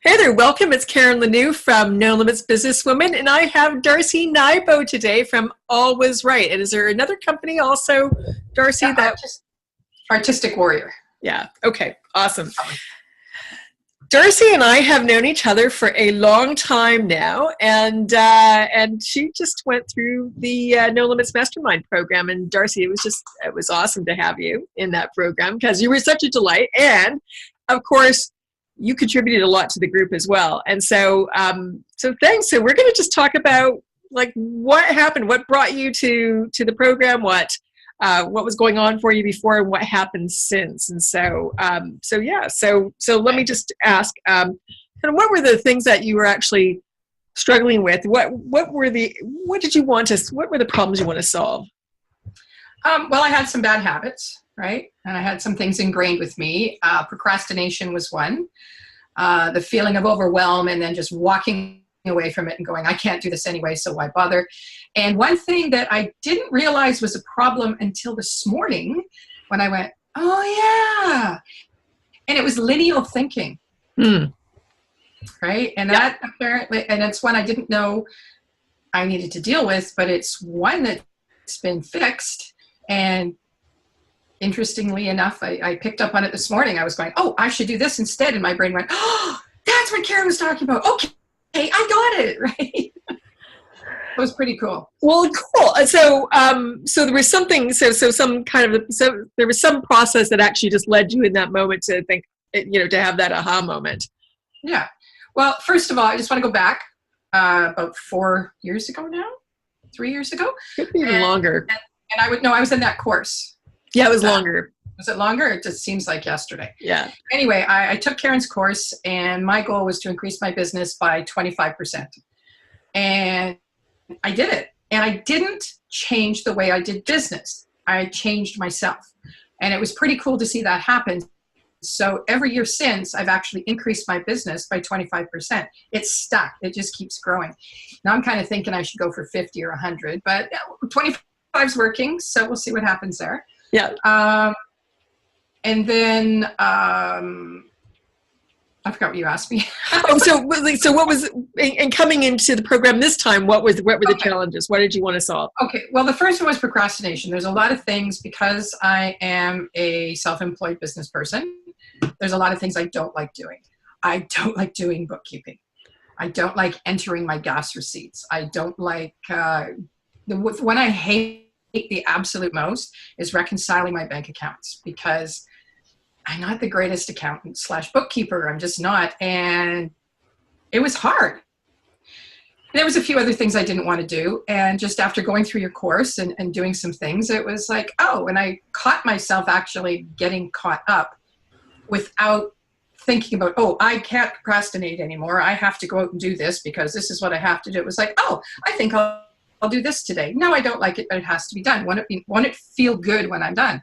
Hey there, welcome. It's Karen Lanou from No Limits Businesswoman, and I have Darcy Nybo today from All Was Right. And is there another company also, Darcy? Yeah, Artistic Warrior. Yeah, okay, awesome. Darcy and I have known each other for a long time now, and she just went through the No Limits Mastermind program. And Darcy, it was awesome to have you in that program because you were such a delight, and of course, you contributed a lot to the group as well. And so thanks. So we're going to just talk about like what happened, what brought you to the program, what was going on for you before, and what happened since. And so let me just ask, kind of what were the things that you were actually struggling with? What were the problems you want to solve? Well, I had some bad habits, right? And I had some things ingrained with me. Procrastination was one. The feeling of overwhelm and then just walking away from it and going, I can't do this anyway, so why bother? And one thing that I didn't realize was a problem until this morning when I went, oh yeah. And it was lineal thinking, right? And that apparently, and it's one I didn't know I needed to deal with, but it's one that's been fixed. And interestingly enough, I picked up on it this morning. I was going, oh, I should do this instead. And my brain went, oh, that's what Karen was talking about. Okay, I got it, right? It was pretty cool. Well, cool. So there was something, there was some process that actually just led you in that moment to think, to have that aha moment. Yeah. Well, first of all, I just want to go back about 4 years ago now, 3 years ago. Could be even longer. And I was in that course. Yeah, it was longer. Was it longer? It just seems like yesterday. Yeah. Anyway, I took Karen's course, and my goal was to increase my business by 25%. And I did it. And I didn't change the way I did business. I changed myself. And it was pretty cool to see that happen. So every year since, I've actually increased my business by 25%. It's stuck. It just keeps growing. Now I'm kind of thinking I should go for 50 or 100, but 25's working, so we'll see what happens there. Yeah. And then I forgot what you asked me. so what was in coming into the program this time? What were the challenges? What did you want to solve? Okay. Well, the first one was procrastination. There's a lot of things because I am a self-employed business person. There's a lot of things I don't like doing. I don't like doing bookkeeping. I don't like entering my gas receipts. I don't like the one I hate the absolute most is reconciling my bank accounts because I'm not the greatest accountant / bookkeeper. I'm just not. And it was hard. There was a few other things I didn't want to do. And just after going through your course and doing some things, it was like, oh, and I caught myself actually getting caught up without thinking about, oh, I can't procrastinate anymore. I have to go out and do this because this is what I have to do. It was like, oh, I think I'll do this today. No, I don't like it, but it has to be done. Won't it feel good when I'm done?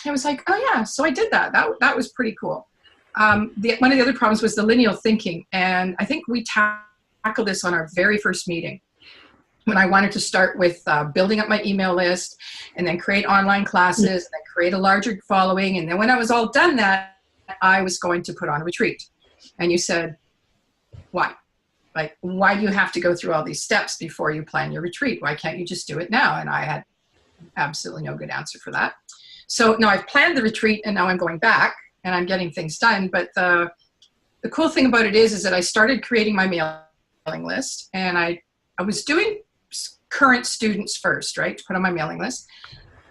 I was like, oh yeah, so I did that. That was pretty cool. One of the other problems was the lineal thinking. And I think we tackled this on our very first meeting when I wanted to start with building up my email list and then create online classes and then create a larger following. And then when I was all done that, I was going to put on a retreat. And you said, why? Like, why do you have to go through all these steps before you plan your retreat? Why can't you just do it now? And I had absolutely no good answer for that. So now I've planned the retreat and now I'm going back and I'm getting things done. But the cool thing about it is that I started creating my mailing list and I was doing current students first, right? To put on my mailing list.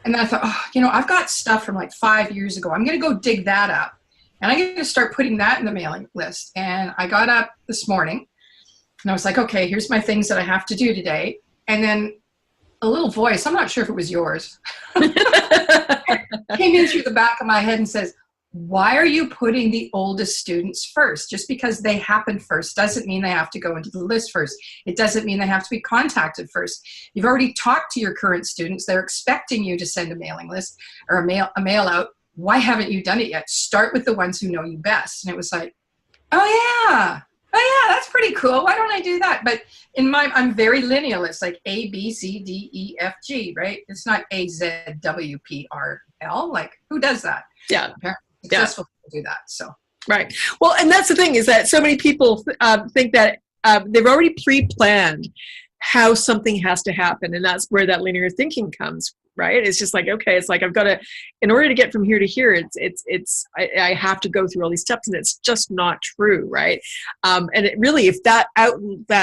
And then I thought, oh, I've got stuff from like 5 years ago. I'm going to go dig that up and I'm going to start putting that in the mailing list. And I got up this morning. And I was like, okay, here's my things that I have to do today. And then a little voice, I'm not sure if it was yours, came in through the back of my head and says, why are you putting the oldest students first? Just because they happen first doesn't mean they have to go into the list first. It doesn't mean they have to be contacted first. You've already talked to your current students. They're expecting you to send a mailing list or a mail out. Why haven't you done it yet? Start with the ones who know you best. And it was like, oh yeah, that's pretty cool. Why don't I do that? But I'm very lineal. It's like A, B, C, D, E, F, G, right? It's not A, Z, W, P, R, L. Like, who does that? Yeah. Apparently successful people do that. So Right. Well, and that's the thing, is that so many people think that they've already pre-planned how something has to happen. And that's where that linear thinking comes, right? It's just like, okay, it's like, I've got to, in order to get from here to here, I have to go through all these steps, and it's just not true, right? And it really, if that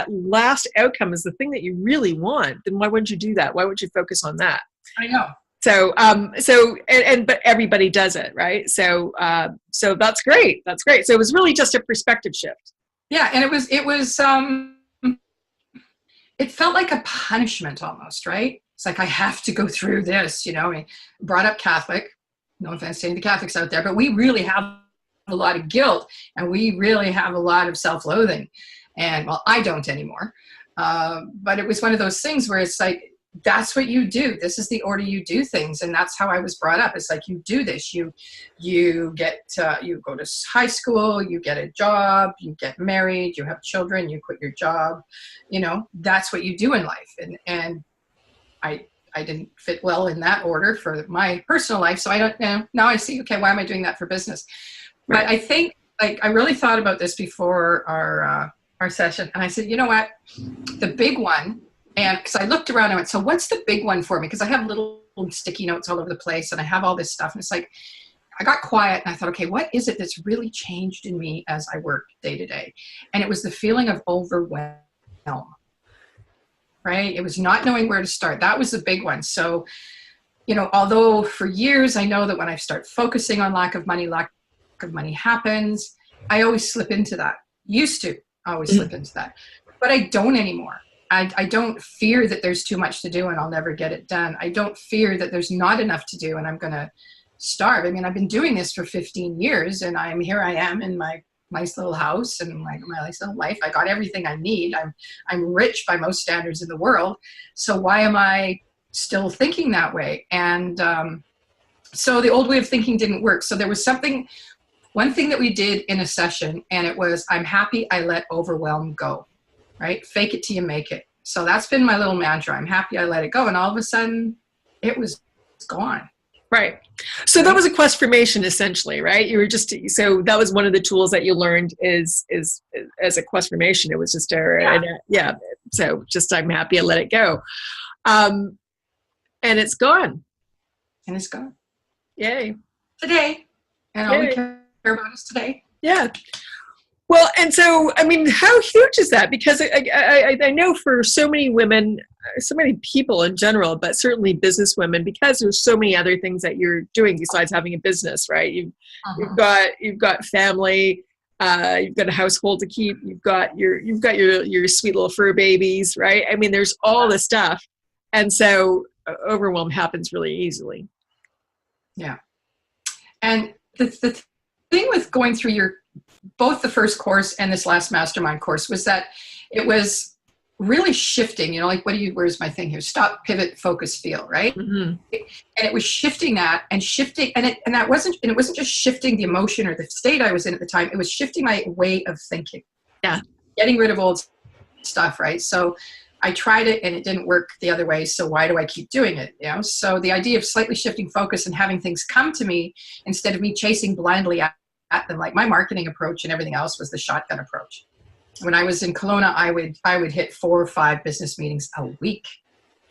last outcome is the thing that you really want, then why wouldn't you do that? Why wouldn't you focus on that? I know. So, but everybody does it, right? So that's great. That's great. So it was really just a perspective shift. Yeah. And it felt like a punishment almost, right? It's like, I have to go through this, I brought up Catholic, no offense to any of the Catholics out there, but we really have a lot of guilt, and we really have a lot of self-loathing. And well, I don't anymore. But it was one of those things where it's like, that's what you do. This is the order you do things. And that's how I was brought up. It's like, you do this, you go to high school, you get a job, you get married, you have children, you quit your job, that's what you do in life. And I didn't fit well in that order for my personal life. So I don't know. Now I see, okay, why am I doing that for business? Right. But I think, like, I really thought about this before our session. And I said, you know what, the big one, and because I looked around and I went, so what's the big one for me? Because I have little sticky notes all over the place, and I have all this stuff. And it's like, I got quiet and I thought, okay, what is it that's really changed in me as I work day to day? And it was the feeling of overwhelm, right? It was not knowing where to start. That was the big one. So, although for years I know that when I start focusing on lack of money happens, I always slip into that. Used to always slip into that. But I don't anymore. I don't fear that there's too much to do and I'll never get it done. I don't fear that there's not enough to do and I'm going to starve. I mean, I've been doing this for 15 years and here I am in my nice little house and my nice little life. I got everything I need. I'm rich by most standards in the world. So why am I still thinking that way? And so the old way of thinking didn't work. So there was one thing that we did in a session, and it was, I'm happy I let overwhelm go. Right? Fake it till you make it. So that's been my little mantra. I'm happy I let it go. And all of a sudden it was gone. Right. So that was a quest formation, essentially, right? You were so that was one of the tools that you learned is as a quest formation. It was just So just, I'm happy I let it go. And it's gone. And it's gone. Yay. Today. And all we care about is today. Yeah. Well, and so, I mean, how huge is that? Because I know for so many women, so many people in general, but certainly business women, because there's so many other things that you're doing besides having a business, right? You've got family, you've got a household to keep, you've got your sweet little fur babies, right? I mean, there's all this stuff, and so overwhelm happens really easily. Yeah, and the thing with going through both the first course and this last mastermind course was that it was really shifting, like, where's my thing here? Stop, pivot, focus, feel, right? Mm-hmm. And it was shifting that and it wasn't just shifting the emotion or the state I was in at the time. It was shifting my way of thinking. Yeah. Getting rid of old stuff, right? So I tried it and it didn't work the other way. So why do I keep doing it? So the idea of slightly shifting focus and having things come to me instead of me chasing blindly at them, like my marketing approach and everything else was the shotgun approach. When I was in Kelowna, I would hit 4 or 5 business meetings a week.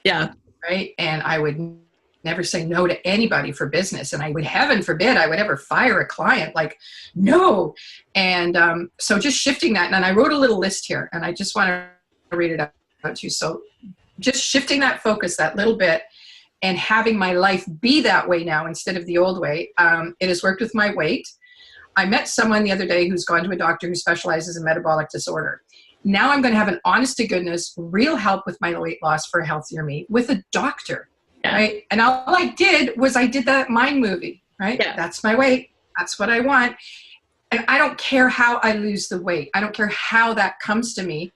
Yeah. Right. And I would never say no to anybody for business. And heaven forbid, I would ever fire a client. Like, no. And so just shifting that. And I wrote a little list here and I just want to read it out to you. So just shifting that focus that little bit and having my life be that way now instead of the old way. It has worked with my weight. I met someone the other day who's gone to a doctor who specializes in metabolic disorder. Now I'm going to have an honest to goodness, real help with my weight loss for a healthier me with a doctor, right? And all I did was I did that mind movie, right? Yeah. That's my weight. That's what I want. And I don't care how I lose the weight. I don't care how that comes to me.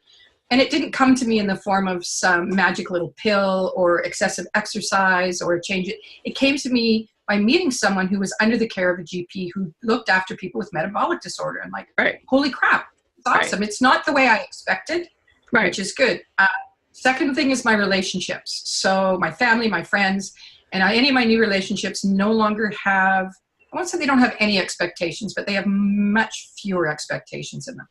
And it didn't come to me in the form of some magic little pill or excessive exercise or change it. It came to me by meeting someone who was under the care of a GP who looked after people with metabolic disorder. And holy crap, it's awesome. It's not the way I expected, which is good. Second thing is my relationships. So my family, my friends, and any of my new relationships no longer have I won't say they don't have any expectations, but they have much fewer expectations in them,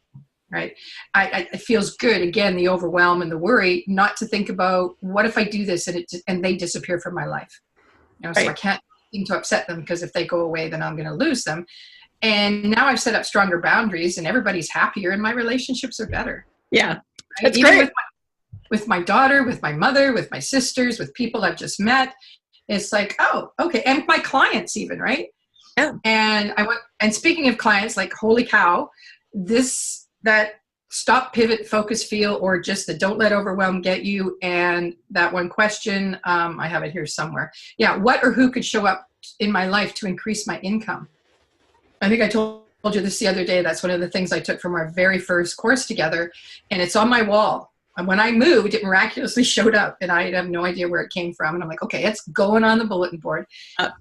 right? It feels good, again, the overwhelm and the worry, not to think about what if I do this and they disappear from my life. You know, Right. so I can't seem to upset them, because if they go away, then I'm going to lose them. And now I've set up stronger boundaries and everybody's happier and my relationships are better. Yeah, Right? that's Even great. with my daughter, with my mother, with my sisters, with people I've just met. It's like, oh, okay. And my clients even, right? Yeah. And speaking of clients, like, holy cow, that stop, pivot, focus, feel, or just the don't let overwhelm get you. And that one question, I have it here somewhere. Yeah. What or who could show up in my life to increase my income? I think I told you this the other day. That's one of the things I took from our very first course together, and it's on my wall. And when I moved, it miraculously showed up, and I have no idea where it came from. And I'm like, okay, it's going on the bulletin board.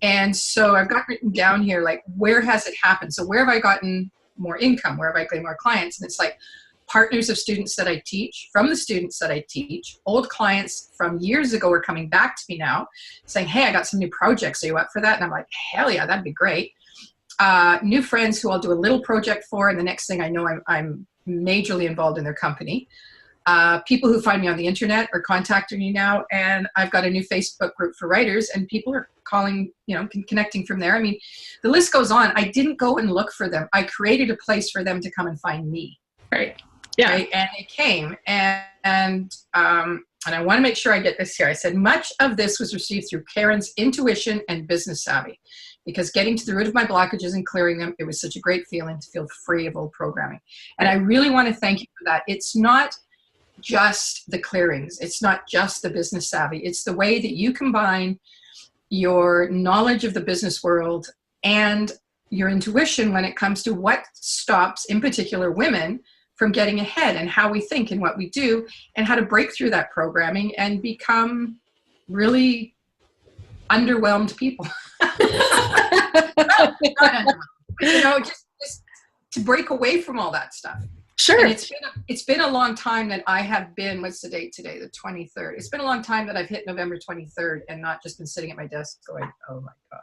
And so I've got written down here, like, where has it happened? So where have I gotten more income? Where have I gotten more clients? And it's like partners of students that I teach, from the students that I teach, old clients from years ago are coming back to me now saying, hey, I got some new projects. Are you up for that? And I'm like, hell yeah, that'd be great. New friends who I'll do a little project for, and the next thing I know, I'm majorly involved in their company. People who find me on the internet are contacting me now, and I've got a new Facebook group for writers, and people are calling, connecting from there. I mean, the list goes on. I didn't go and look for them. I created a place for them to come and find me. Right. Yeah. Right? And they came, and I want to make sure I get this here. I said, much of this was received through Karen's intuition and business savvy. Because getting to the root of my blockages and clearing them, it was such a great feeling to feel free of old programming. And I really want to thank you for that. It's not just the clearings. It's not just the business savvy. It's the way that you combine your knowledge of the business world and your intuition when it comes to what stops, in particular, women from getting ahead, and how we think and what we do, and how to break through that programming and become really underwhelmed people. Just to break away from all that stuff. Sure. And it's been a long time that I have been, what's the date today? The 23rd. It's been a long time that I've hit November 23rd and not just been sitting at my desk going, oh my God,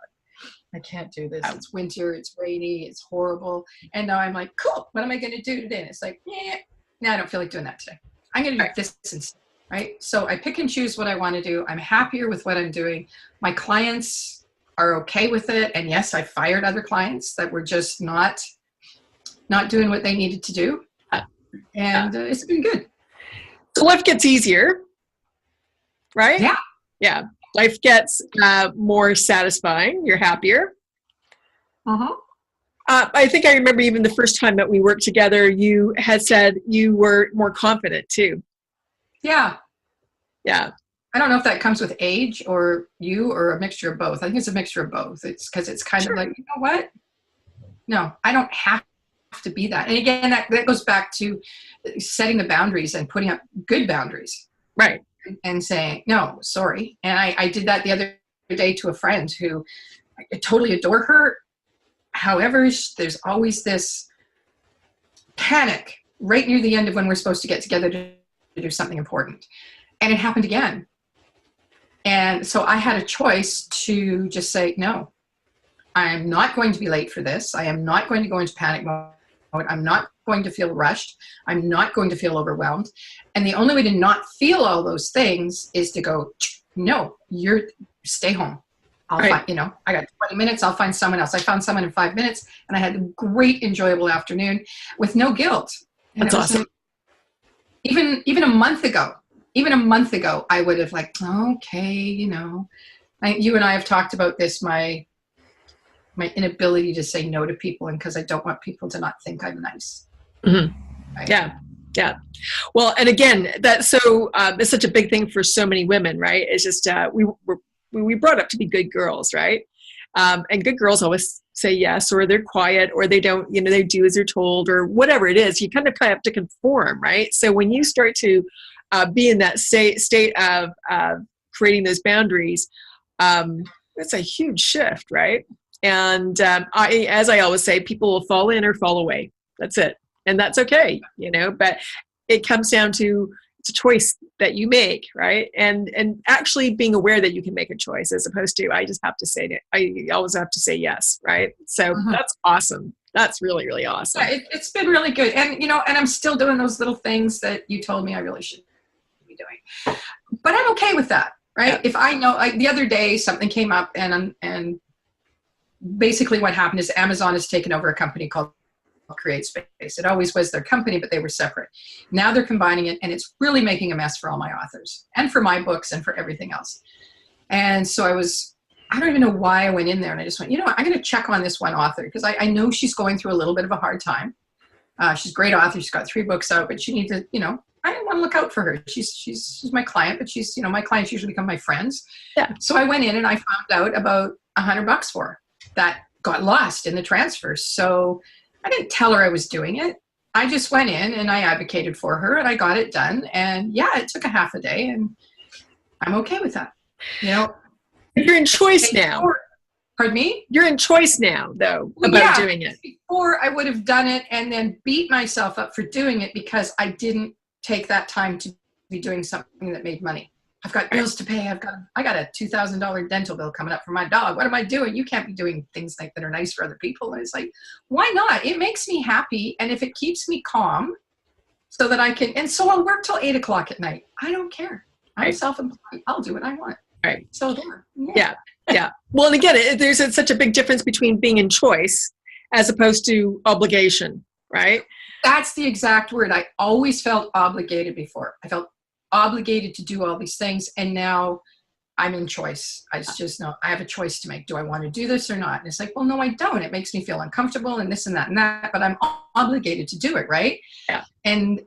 I can't do this. It's winter, it's rainy, it's horrible. And now I'm like, cool, what am I going to do today? And it's like, no, I don't feel like doing that today. I'm going to do this instead. Right? So I pick and choose what I want to do. I'm happier with what I'm doing. My clients are okay with it. And yes, I fired other clients that were just not doing what they needed to do. And it's been good. So life gets easier, right? Yeah. Yeah. Life gets more satisfying. You're happier. Uh-huh. I think I remember even the first time that we worked together, you had said you were more confident too. Yeah. Yeah. I don't know if that comes with age or a mixture of both. I think it's a mixture of both. It's because it's kind of like, you know what? No, I don't have to be that. And again, that goes back to setting the boundaries and putting up good boundaries. Right. And saying, no, sorry. And I did that the other day to a friend who I totally adore her. However, there's always this panic right near the end of when we're supposed to get together to do something important. And it happened again. And so I had a choice to just say, no, I'm not going to be late for this. I am not going to go into panic mode. I'm not going to feel rushed. I'm not going to feel overwhelmed. And the only way to not feel all those things is to go, no, stay home. I'll find, I got 20 minutes. I'll find someone else. I found someone in 5 minutes and I had a great, enjoyable afternoon with no guilt. And that's awesome. Even a month ago, I would have like, okay, you and I have talked about this, my inability to say no to people, and because I don't want people to not think I'm nice. Mm-hmm. Right? Yeah. Well, and again, that's it's such a big thing for so many women, right? It's just we brought up to be good girls, right? And good girls always say yes, or they're quiet, or they don't, they do as they're told, or whatever it is. You kind of have to conform, right? So when you start to be in that state of creating those boundaries, it's a huge shift, right? And as I always say, people will fall in or fall away. That's it. And that's okay, but it comes down to it's a choice that you make, right? And actually being aware that you can make a choice, as opposed to I always have to say yes, right? So that's awesome. That's really, really awesome. Yeah, it's been really good. And, and I'm still doing those little things that you told me I really should be doing. But I'm okay with that, right? Yeah. If I know, like the other day, something came up and basically what happened is Amazon has taken over a company called Create Space. It always was their company, but they were separate. Now they're combining it, and it's really making a mess for all my authors and for my books and for everything else. And so I don't even know why I went in there, and I just went, I'm going to check on this one author because I know she's going through a little bit of a hard time. She's a great author. She's got 3 books out, but she needs to, I want to look out for her. She's my client, but she's, my clients usually become my friends. Yeah. So I went in and I found out about $100 for her that got lost in the transfers. So I didn't tell her I was doing it. I just went in and I advocated for her and I got it done. And yeah, it took a half a day and I'm okay with that. You're in choice now. Pardon me? You're in choice now, though, about doing it. Before I would have done it and then beat myself up for doing it because I didn't take that time to be doing something that made money. I've got bills to pay. I got a $2,000 dental bill coming up for my dog. What am I doing? You can't be doing things like that are nice for other people. And it's like, why not? It makes me happy. And if it keeps me calm so that I can, and so I'll work till 8 o'clock at night. I don't care. I'm self-employed. I'll do what I want. Right. So there. Yeah. Well, and again, there's such a big difference between being in choice as opposed to obligation, right? That's the exact word. I always felt obligated before. I felt obligated to do all these things, and now I'm in choice. I just know I have a choice to make. Do I want to do this or not? And it's like, well, no, I don't. It makes me feel uncomfortable and this and that and that, but I'm obligated to do it, right? Yeah. And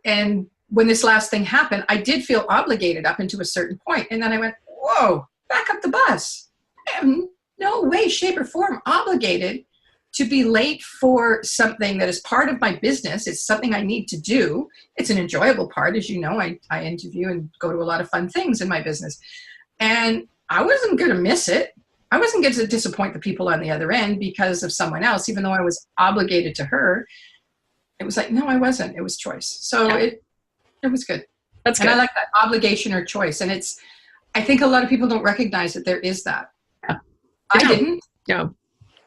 when this last thing happened, I did feel obligated up until a certain point, and then I went, whoa, back up the bus. I am no way, shape, or form obligated to be late for something that is part of my business. It's something I need to do. It's an enjoyable part. As you know, I interview and go to a lot of fun things in my business. And I wasn't going to miss it. I wasn't going to disappoint the people on the other end because of someone else, even though I was obligated to her. It was like, no, I wasn't. It was choice. So it was good. That's good. And I like that, obligation or choice. And I think a lot of people don't recognize that there is that. Yeah. I didn't. No.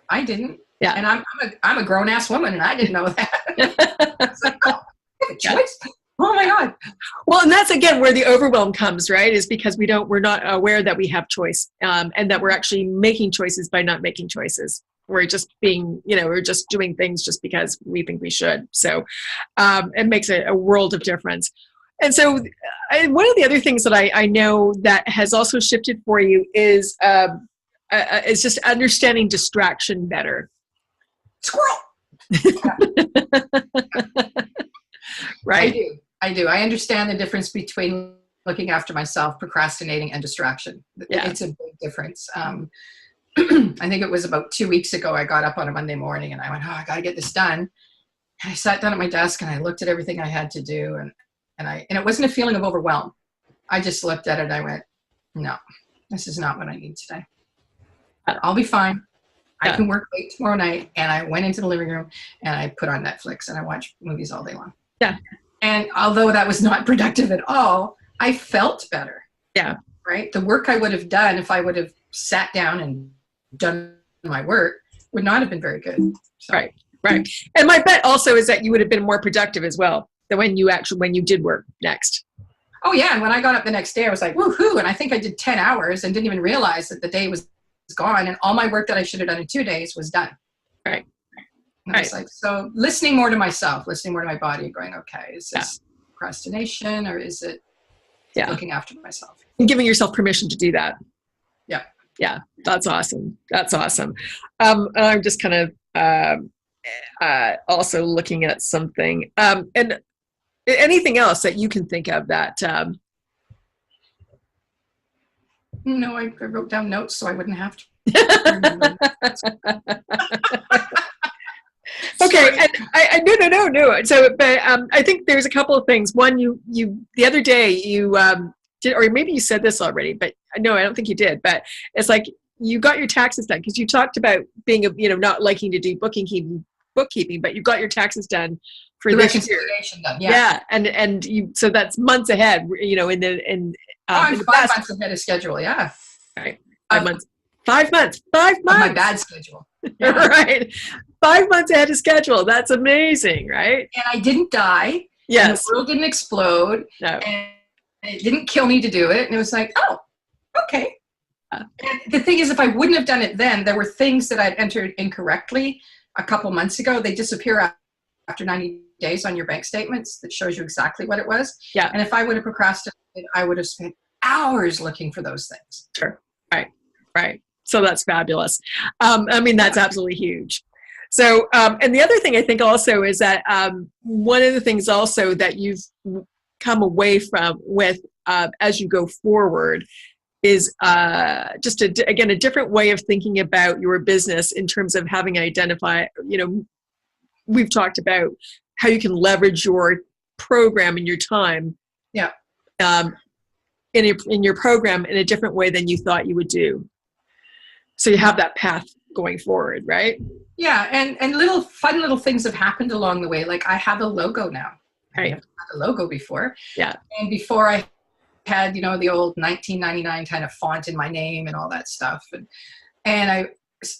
I didn't. Yeah. And I'm a grown ass woman and I didn't know that. It's like, oh, I have a choice. Oh my God. Well, and that's again where the overwhelm comes, right? Is because we're not aware that we have choice, and that we're actually making choices by not making choices. We're just we're just doing things just because we think we should. So it makes a world of difference. And so one of the other things that I know that has also shifted for you is just understanding distraction better. Squirrel. Right. I do. I understand the difference between looking after myself, procrastinating, and distraction. Yeah. It's a big difference. I think it was about 2 weeks ago, I got up on a Monday morning and I went, I got to get this done. And I sat down at my desk and I looked at everything I had to do. And it wasn't a feeling of overwhelm. I just looked at it and I went, no, this is not what I need today. I'll be fine. I can work late tomorrow night. And I went into the living room and I put on Netflix and I watched movies all day long. Yeah. And although that was not productive at all, I felt better. Yeah. Right. The work I would have done if I would have sat down and done my work would not have been very good. So. Right. And my bet also is that you would have been more productive as well than when you did work next. Oh yeah. And when I got up the next day, I was like, woohoo. And I think I did 10 hours and didn't even realize that the day was gone and all my work that I should have done in 2 days was done. Right. And I was like, so listening more to myself, listening more to my body, going, okay, is this procrastination or is it looking after myself? And giving yourself permission to do that. Yeah. Yeah. That's awesome. I'm just kind of also looking at something. And anything else that you can think of that no, I wrote down notes so I wouldn't have to. Okay, and I no. So, but I think there's a couple of things. One, you the other day you did, or maybe you said this already, but no, I don't think you did. But it's like you got your taxes done because you talked about being not liking to do bookkeeping, but you got your taxes done for the this year. reconciliation done. Yeah. And you, so that's months ahead, you know, I'm in the 5 past, months ahead of schedule. Yeah. right? 5 months. 5 months. 5 months. Of my bad schedule. Yeah. Right. 5 months ahead of schedule. That's amazing, right? And I didn't die. Yes. And the world didn't explode. No. And it didn't kill me to do it. And it was like, oh, okay. And the thing is, if I wouldn't have done it then, there were things that I'd entered incorrectly a couple months ago. They disappear after 90 days on your bank statements that shows you exactly what it was. Yeah. And if I would have procrastinated, I would have spent hours looking for those things. Sure. Right. Right. So that's fabulous. I mean, that's absolutely huge. So, and the other thing I think also is that one of the things also that you've come away from with as you go forward is just again a different way of thinking about your business in terms of having identified, you know, we've talked about how you can leverage your program and your time in your program in a different way than you thought you would do. So you have that path going forward, right? Yeah, and little fun little things have happened along the way. Like I have a logo now. Right. I never had a logo before. Yeah. And before I had, you know, the old 1999 kind of font in my name and all that stuff. And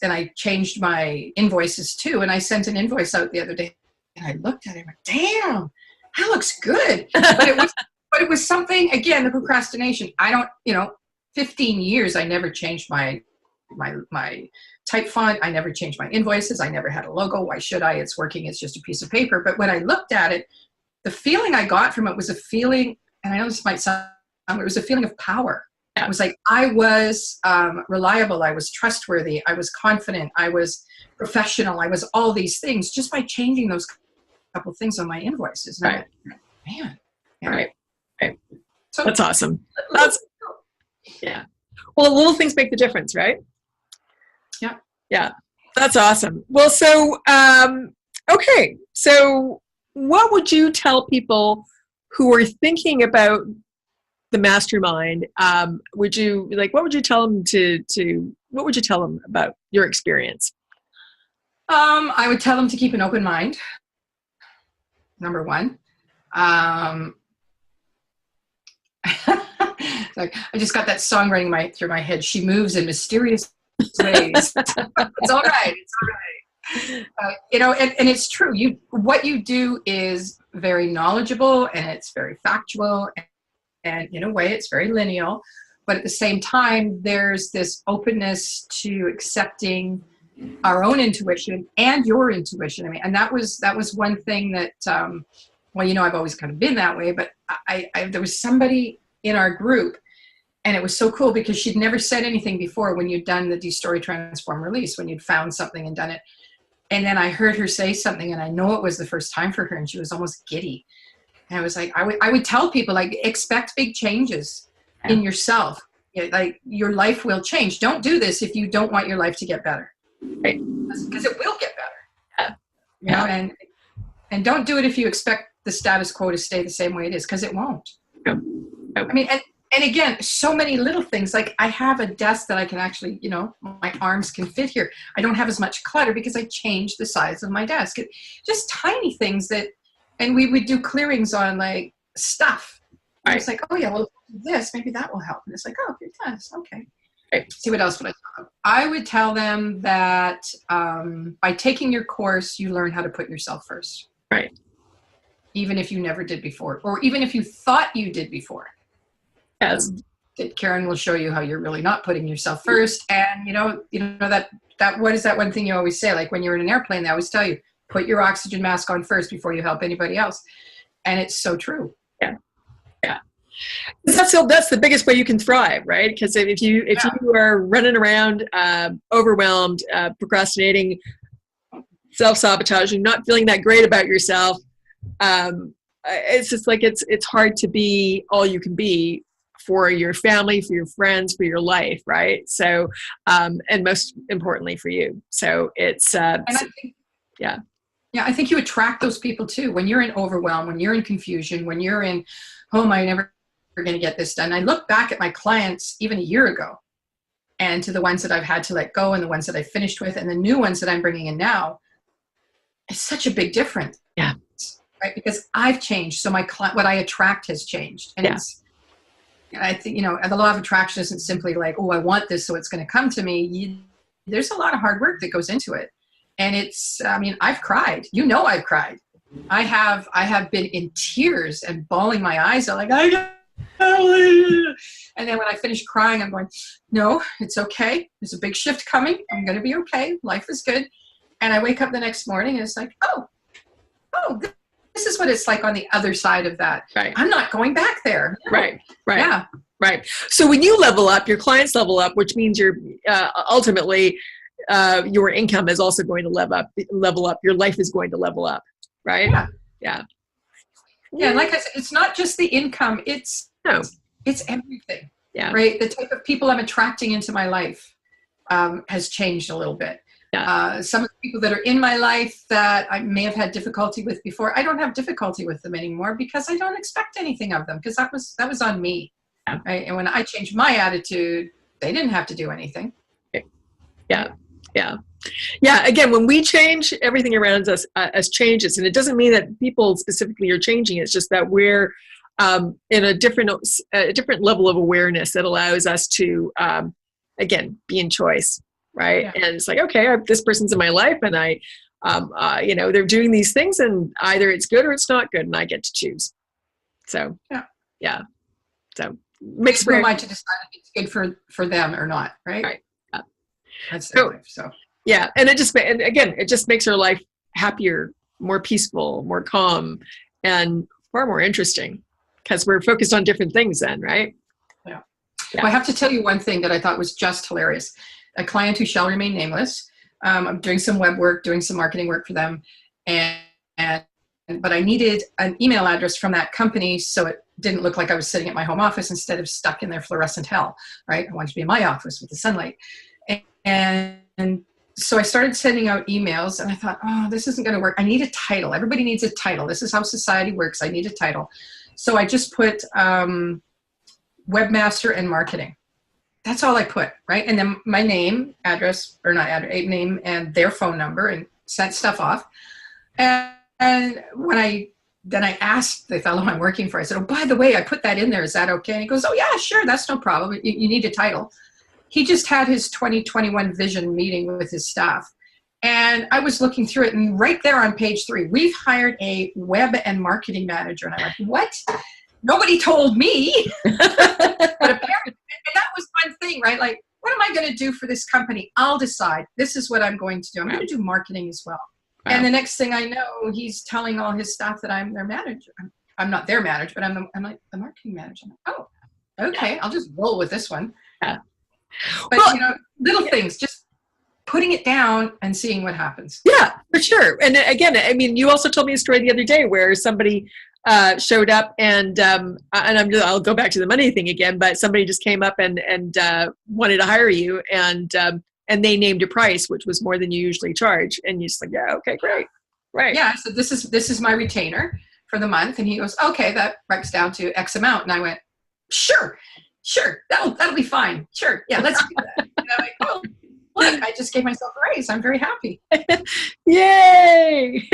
I changed my invoices too. And I sent an invoice out the other day and I looked at it and went, damn, that looks good. But it was something, again, the procrastination. I don't, you know, 15 years, I never changed my type font. I never changed my invoices. I never had a logo. Why should I? It's working. It's just a piece of paper. But when I looked at it, the feeling I got from it was a feeling, and I know this might sound, it was a feeling of power. It was like I was reliable. I was trustworthy. I was confident. I was professional. I was all these things just by changing those couple things on my invoices. And right. Man. Yeah. Right. Right. So that's awesome. Yeah. Well, little things make the difference, right? Yeah. Yeah. That's awesome. Well, so, okay. So what would you tell people who are thinking about the mastermind? What would you tell them what would you tell them about your experience? I would tell them to keep an open mind. Number one. Like, I just got that song running through my head. She moves in mysterious ways. It's all right. It's all right. You know, and it's true. What you do is very knowledgeable and it's very factual, and in a way, it's very lineal. But at the same time, there's this openness to accepting our own intuition and your intuition. I mean, and that was one thing that. Well, you know, I've always kind of been that way. But there was somebody in our group, and it was so cool because she'd never said anything before when you'd done the Destory, Transform, Release, when you'd found something and done it. And then I heard her say something, and I know it was the first time for her, and she was almost giddy. And I was like, I would tell people, like, expect big changes in yourself. Like, your life will change. Don't do this if you don't want your life to get better. Right? Because it will get better. You know, and don't do it if you expect the status quo to stay the same way it is, because it won't. I mean, and again, so many little things. Like, I have a desk that I can actually, you know, my arms can fit here. I don't have as much clutter because I changed the size of my desk. Just tiny things that, and we would do clearings on, like, stuff. Right. It's like, oh yeah, well, this, maybe that will help. And it's like, oh, it does. Okay. Right. See, what else would I tell them? I would tell them that by taking your course, you learn how to put yourself first. Right. Even if you never did before, or even if you thought you did before. Yes. Karen will show you how you're really not putting yourself first. And you know that what is that one thing you always say? Like, when you're in an airplane, they always tell you, put your oxygen mask on first before you help anybody else. And it's so true. Yeah. Yeah. That's the biggest way you can thrive, right? Because if you are running around overwhelmed, procrastinating, self-sabotaging, not feeling that great about yourself, it's just like it's hard to be all you can be for your family, for your friends, for your life, right? So, and most importantly for you. So it's and I think, yeah, I think you attract those people too. When you're in overwhelm, when you're in confusion, when you're in, oh, am I never going to get this done? I look back at my clients even a year ago, and to the ones that I've had to let go, and the ones that I finished with, and the new ones that I'm bringing in now. It's such a big difference. Yeah. right? Because I've changed. So my client, what I attract has changed. And I think, the law of attraction isn't simply like, oh, I want this, so it's going to come to me. There's a lot of hard work that goes into it. And I've cried. I've cried. I have been in tears and bawling my eyes out like, and then when I finish crying, I'm going, no, it's okay. There's a big shift coming. I'm going to be okay. Life is good. And I wake up the next morning and it's like, oh, this is what it's like on the other side of that. Right. I'm not going back there. No. Right. Yeah. Right. So when you level up, your clients level up, which means you're ultimately your income is also going to level up. Your life is going to level up. Right. Yeah. Like I said, it's not just the income. It's everything. Yeah. Right. The type of people I'm attracting into my life has changed a little bit. Yeah. Some of the people that are in my life that I may have had difficulty with before, I don't have difficulty with them anymore because I don't expect anything of them because that was on me. Yeah. Right? And when I changed my attitude, they didn't have to do anything. Yeah. Again, when we change, everything around us changes, and it doesn't mean that people specifically are changing. It's just that we're in a different level of awareness that allows us to again be in choice. Right. Yeah. And it's like, okay, this person's in my life and they're doing these things and either it's good or it's not good and I get to choose. So, yeah. So mixed. Who am I to decide if it's good for them or not? Right. Right. Yeah. That's their life. So, yeah. And it just makes our life happier, more peaceful, more calm, and far more interesting because we're focused on different things then. Right. Yeah. Well, I have to tell you one thing that I thought was just hilarious. A client who shall remain nameless. I'm doing some web work, doing some marketing work for them, but I needed an email address from that company so it didn't look like I was sitting at my home office instead of stuck in their fluorescent hell. Right? I wanted to be in my office with the sunlight, and so I started sending out emails, and I thought, oh, this isn't going to work. I need a title. Everybody needs a title. This is how society works. I need a title. So I just put webmaster and marketing. That's all I put, right? And then my name, address, or not address, name and their phone number and sent stuff off. And when I asked the fellow I'm working for, I said, oh, by the way, I put that in there. Is that okay? And he goes, oh, yeah, sure. That's no problem. You need a title. He just had his 2021 vision meeting with his staff. And I was looking through it, and right there on page 3, we've hired a web and marketing manager. And I'm like, what? Nobody told me. But apparently, and that was one thing, right? Like, what am I going to do for this company? I'll decide. This is what I'm going to do. I'm going to do marketing as well. Wow. And the next thing I know, he's telling all his staff that I'm their manager. I'm not their manager, but I'm like the marketing manager. I'm like, oh, okay. I'll just roll with this one. Yeah. But, little things, just putting it down and seeing what happens. Yeah, for sure. And again, I mean, you also told me a story the other day where somebody showed up and I'll go back to the money thing again, but somebody just came up and wanted to hire you and they named a price, which was more than you usually charge. And you're just like, yeah, okay, great. Right. Yeah. So this is my retainer for the month. And he goes, okay, that breaks down to X amount. And I went, sure. That'll be fine. Sure. Yeah. Let's do that. And I'm like, oh, look, I just gave myself a raise. I'm very happy. Yay.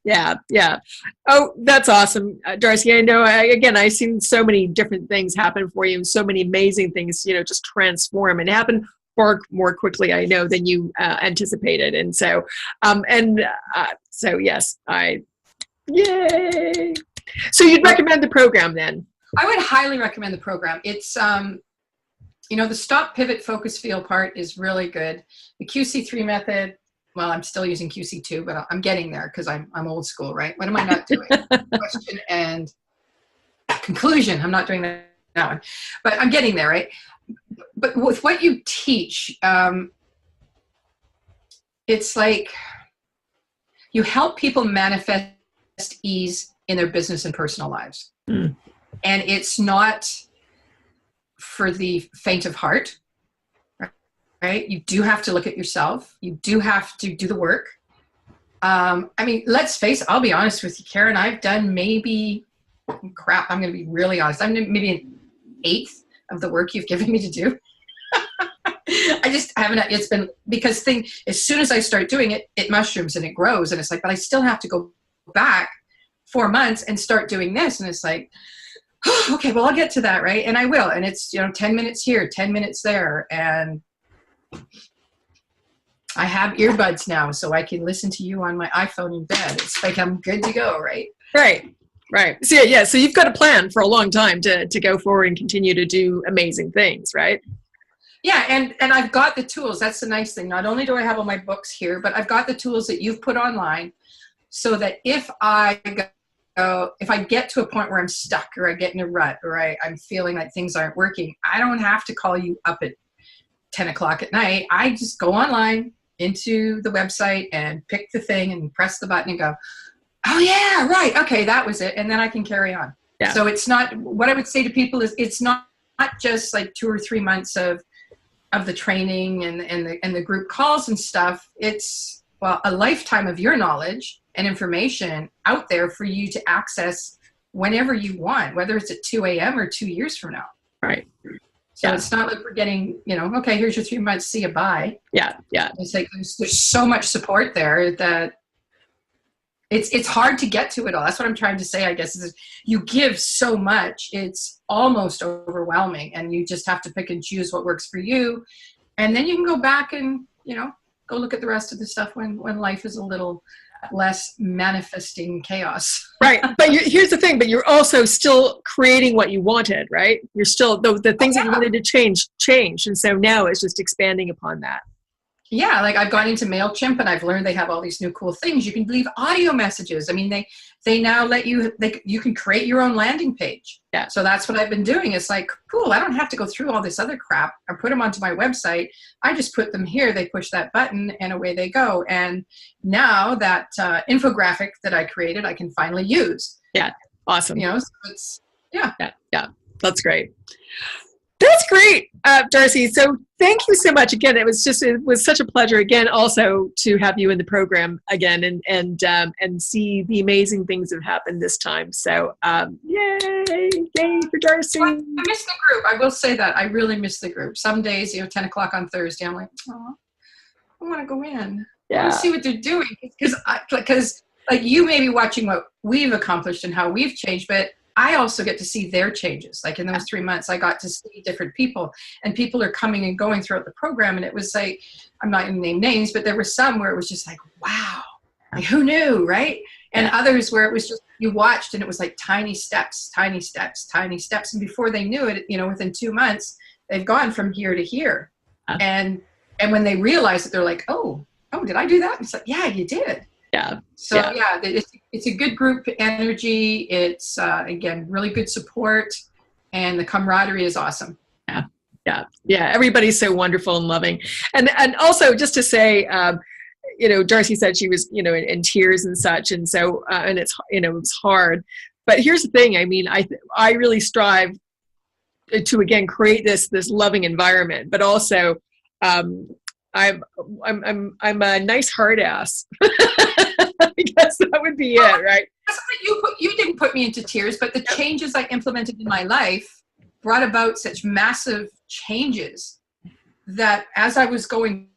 Yeah. Oh, that's awesome. Darcy, I know, I've seen so many different things happen for you and so many amazing things, just transform and happen far more quickly, I know, than you anticipated. And so, so yes, yay. So you'd recommend the program then? I would highly recommend the program. It's, the stop, pivot, focus, feel part is really good. The QC3 method, well, I'm still using QC2, but I'm getting there because I'm old school, right? What am I not doing? Question and conclusion. I'm not doing that one, but I'm getting there, right? But with what you teach, it's like you help people manifest ease in their business and personal lives. Mm. And it's not for the faint of heart, right? You do have to look at yourself. You do have to do the work. Let's face it, I'll be honest with you, Karen, I've done maybe, I'm going to be really honest. I'm maybe an 1/8 of the work you've given me to do. I just haven't, it's been, because as soon as I start doing it, it mushrooms and it grows. And it's like, but I still have to go back 4 months and start doing this. And it's like, oh, okay, well, I'll get to that, right? And I will. And it's, 10 minutes here, 10 minutes there. And I have earbuds now, so I can listen to you on my iPhone in bed. It's like I'm good to go, right? Right. So yeah. So you've got a plan for a long time to go forward and continue to do amazing things, right? Yeah, and I've got the tools. That's the nice thing. Not only do I have all my books here, but I've got the tools that you've put online, so that if I get to a point where I'm stuck, or I get in a rut, or I'm feeling like things aren't working, I don't have to call you up at 10 o'clock at night. I just go online into the website and pick the thing and press the button and go, oh yeah, right, okay, that was it, and then I can carry on. Yeah. So it's not, what I would say to people is, it's not just like 2 or 3 months of the training and the group calls and stuff. It's, well, a lifetime of your knowledge and information out there for you to access whenever you want, whether it's at 2 a.m. or 2 years from now. Right. So it's not like we're getting, okay, here's your 3 months, see you, bye. Yeah. It's like there's so much support there that it's hard to get to it all. That's what I'm trying to say, I guess, is you give so much, it's almost overwhelming, and you just have to pick and choose what works for you. And then you can go back and, go look at the rest of the stuff when life is a little less manifesting chaos. Right. But here's the thing, but you're also still creating what you wanted, right? You're still, the things that you wanted to change. And so now it's just expanding upon that. Yeah, like I've gone into MailChimp and I've learned they have all these new cool things. You can leave audio messages. I mean, they now let you, you can create your own landing page. Yeah. So that's what I've been doing. It's like, cool, I don't have to go through all this other crap. I put them onto my website. I just put them here. They push that button and away they go. And now that infographic that I created, I can finally use. Yeah. Awesome. So it's, yeah. That's great. That's great, Darcy. So thank you so much again. It was such a pleasure again, also to have you in the program again and see the amazing things that have happened this time. So yay for Darcy. I miss the group. I will say that I really miss the group. Some days, 10 o'clock on Thursday, I'm like, oh, I want to go in. I want to see what they're doing, because like you may be watching what we've accomplished and how we've changed, but I also get to see their changes. Like in those 3 months, I got to see different people, and people are coming and going throughout the program. And it was like, I'm not going to name names, but there were some where it was just like, wow, like who knew, right? And others where it was just, you watched and it was like tiny steps. And before they knew it, within 2 months, they've gone from here to here. And when they realize it, they're like, oh, did I do that? And it's like, yeah, you did. Yeah. So it's a good group energy. It's again, really good support, and the camaraderie is awesome. Yeah. Everybody's so wonderful and loving. And also just to say, Darcy said she was, in tears and such. And so, and it's, it was hard, but here's the thing. I mean, I really strive to, again, create this loving environment, but also, I'm a nice hard ass. I guess that would be it, right? You didn't put me into tears, but the changes I implemented in my life brought about such massive changes that as I was going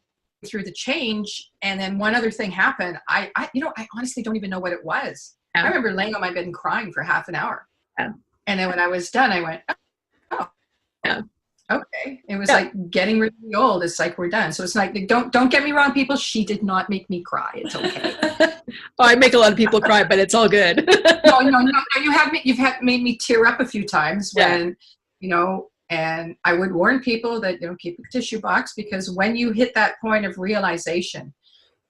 through the change, and then one other thing happened, I honestly don't even know what it was. I remember laying on my bed and crying for half an hour. And then when I was done, I went, oh. Okay. It was like getting rid of the old. It's like, we're done. So it's like, don't get me wrong, people. She did not make me cry. It's okay. I make a lot of people cry, but it's all good. No. You've made me tear up a few times when, and I would warn people that, keep a tissue box, because when you hit that point of realization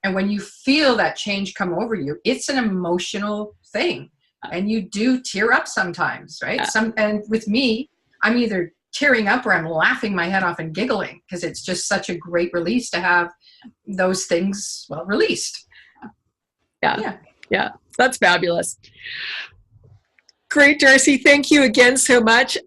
and when you feel that change come over you, it's an emotional thing, and you do tear up sometimes, right? And with me, I'm either tearing up or I'm laughing my head off and giggling, because it's just such a great release to have those things released. Yeah. That's fabulous. Great, Darcy. Thank you again so much.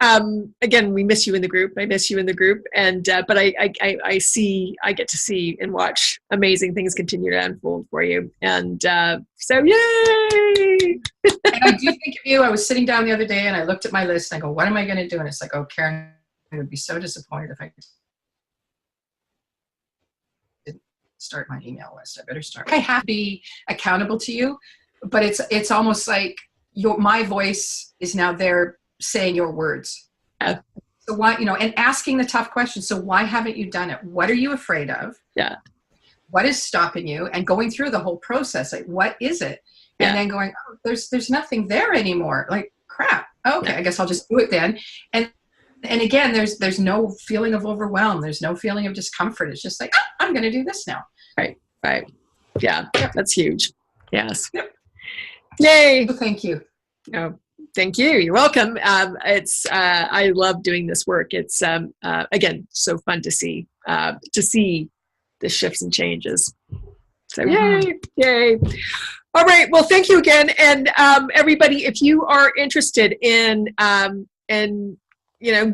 Again, we miss you in the group. I miss you in the group, and but I get to see and watch amazing things continue to unfold for you, and so yay! And I do think of you. I was sitting down the other day and I looked at my list and I go, what am I going to do? And it's like, oh, Karen, I would be so disappointed if I didn't start my email list. I better start. I have to be accountable to you, but it's almost like my voice is now there saying your words. Yeah. So why, and asking the tough questions. So why haven't you done it? What are you afraid of? Yeah. What is stopping you? And going through the whole process, like, what is it? And then going, oh, there's nothing there anymore. Like, crap. Okay, I guess I'll just do it then. And again, there's no feeling of overwhelm. There's no feeling of discomfort. It's just like, oh, I'm going to do this now. Right. Yeah, that's huge. Yes. Yep. Yay. So thank you. Oh, thank you. You're welcome. I love doing this work. It's again so fun to see the shifts and changes. So yay. All right. Well, thank you again. And everybody, if you are interested in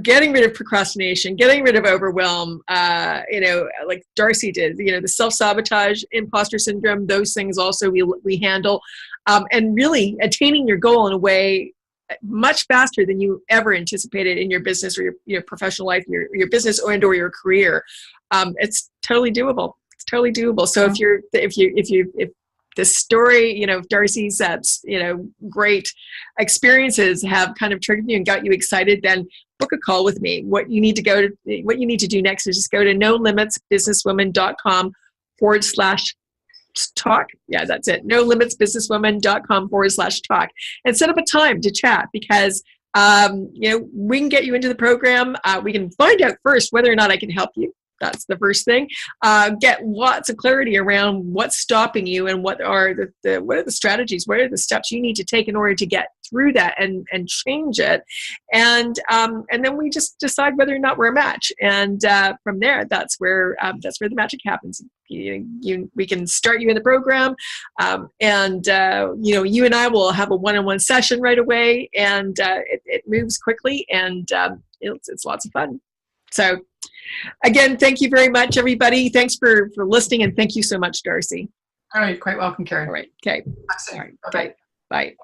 getting rid of procrastination, getting rid of overwhelm, like Darcy did, the self-sabotage, imposter syndrome, those things also we handle, and really attaining your goal in a way much faster than you ever anticipated in your business or your professional life, your business or your career. It's totally doable. So if the story, Darcy's, great experiences have kind of triggered you and got you excited, then book a call with me. What you need to do next is just go to nolimitsbusinesswoman.com/talk. Yeah, that's it. nolimitsbusinesswoman.com/talk, and set up a time to chat, because we can get you into the program. We can find out first whether or not I can help you. That's the first thing. Get lots of clarity around what's stopping you and what are the strategies, what are the steps you need to take in order to get through that and change it. And then we just decide whether or not we're a match. And from there, that's where the magic happens. We can start you in the program, and you and I will have a one-on-one session right away, and it moves quickly, and it's lots of fun. So again, thank you very much, everybody. Thanks for listening, and thank you so much, Darcy. All right, quite welcome, Karen. All right, okay. All right, bye-bye. Bye.